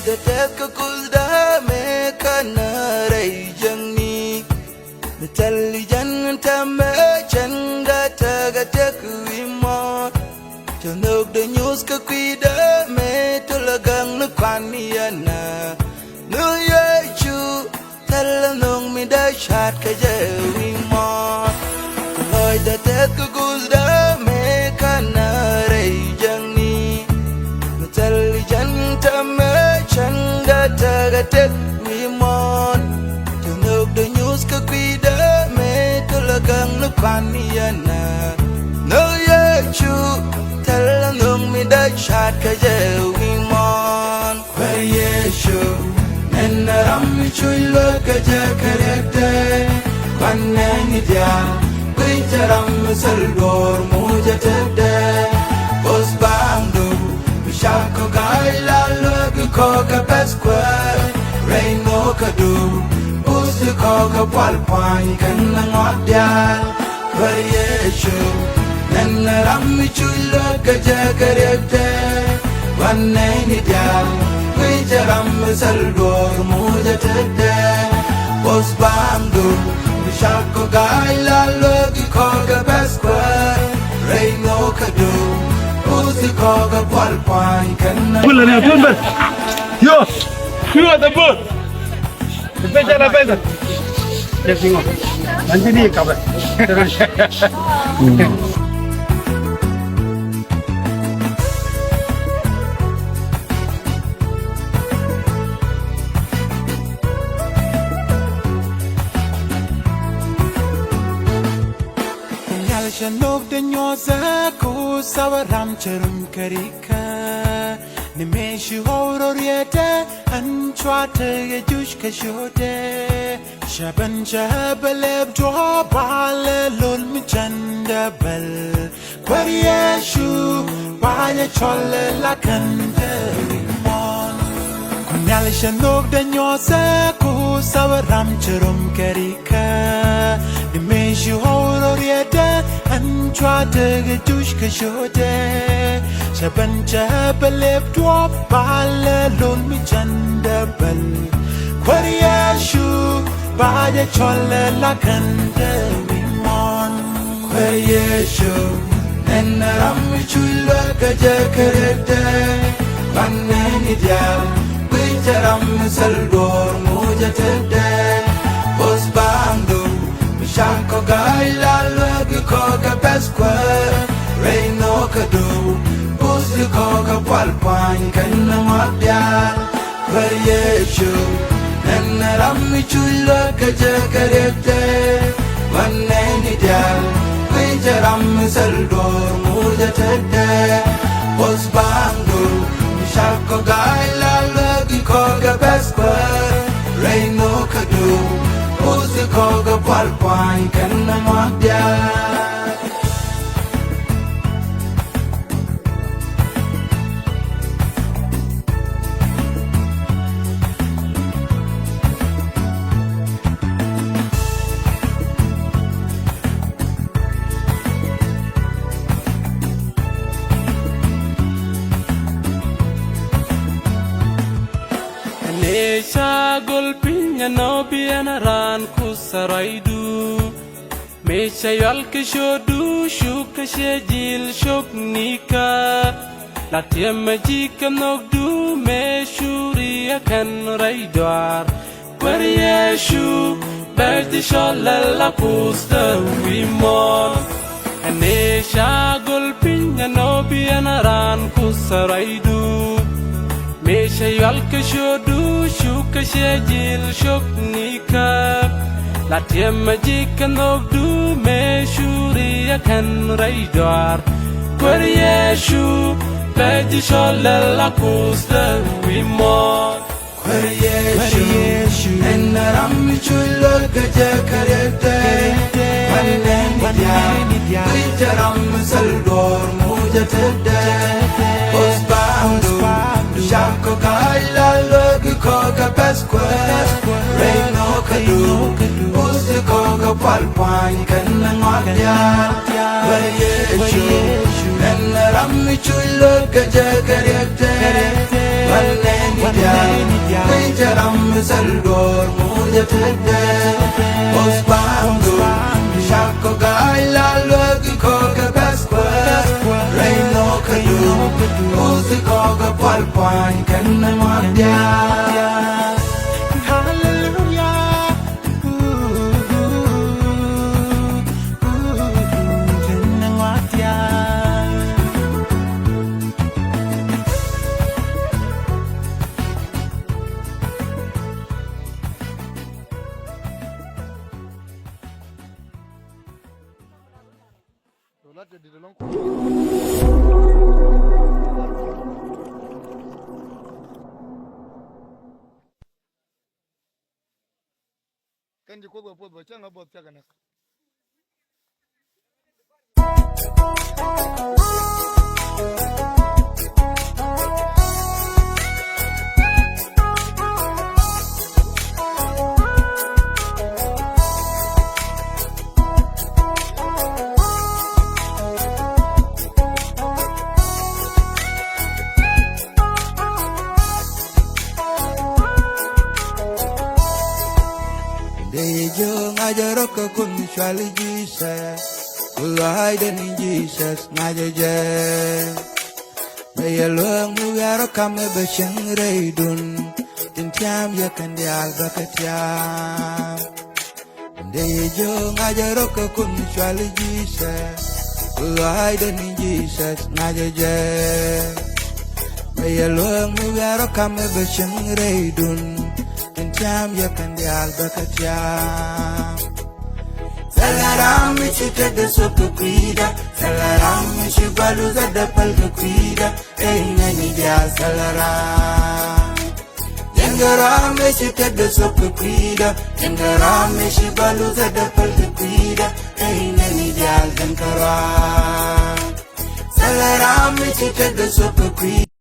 the take a cool da me canary young the intelligent changa taga take we more to know the news kakwida me to lagang no kwaniana no ye chu tell no me da chat ka je we more boy the take a cool da me canary young the intelligent changa taga take we more to know the news kakwida gang no kwaniana no ye chu tell no me da chat ka je we mon where ye chu and ram chu lo ka je correcte kwanani dia pinjaram sal dor mu je tede bos bandu shako gai la lo ko ka pesque rain no ka do the coca palpine can not dial variation and Rami Chula Kajakarete one name dial which Ram Salvor Mujate Post Bandu Shako Gaila Logi Coca Pasqua Rain no Kadu who's the coca palpine can not yo, you are the boat. Pesa. Jadi ngok. Nanti ni kabar. Shanok de nyoza ko sawaram cherum karika nimeshu hororiete anchwate ye jush kashode shaban jabale dwa bale lol mi chanda bal kwarieshu bale cholle la kande mon kunyal shanok de nyoza ko sawaram cherum karika nimeshu hororiete anchwate ye jush kashode shaban jabale dwa bale lol mi chanda bal kwarieshu bale cholle la kande mon kwarieshu and ram chula kaja karete banani dia pinjaram saldor mujate bos bandu shako gaila logi coca pasqua rain no kadu bos the coca palpine can not dial variation and ram chula kaja karete one name dial pinjaram saldor mujate bos bandu shako gaila logi coca pasqua rain no kadu who's the coca palpine can not dial Mesha golpinya no biana ran kusaraidu Mesha yalke shodu shuka shejil shoknika Latiema jika nogdu meshuri akan raidwar Kwarieshu berdi shalala pusta wimon Mesha golpinya no biana ran kusaraidu Mesha yalke shodu shuka shejil shoknika Latiema jika nogdu meshuri akan raidwar Kwarieshu berdi shalala pusta wimon Kwarieshu and ram chula kaja karete wanani dia pinjaram saldor mujate bos bandu shako gaila logi coca pasqua rain no kadu bos the coca palpine can not dial variation and ram chula kaja karete wanani dia Salvador Muja Tede Osbando Shako Gaila Lugi Koga Pasqua Reino Kadu Uzi Koga Palpan Kanna Madya Kanji kwa kwa changa bot chaka na. Ngajaroka kun shwali Jesus Kulai ni Jesus ngajaje Mayalong mugaroka me bashang reidun Tintiam yakan di albakatiam Dejo ngajaroka kun shwali Jesus Kulai ni Jesus ngajaje Mayalong mugaroka me bashang reidun Tintiam yakan di albakatiam Salaram chite de soku kuida Salaram shibalu zada palka kuida Nani dia salaram Jangaram chite de soku kuida Jangaram shibalu zada palka kuida Nani dia jangaram Salaram chite de soku kuida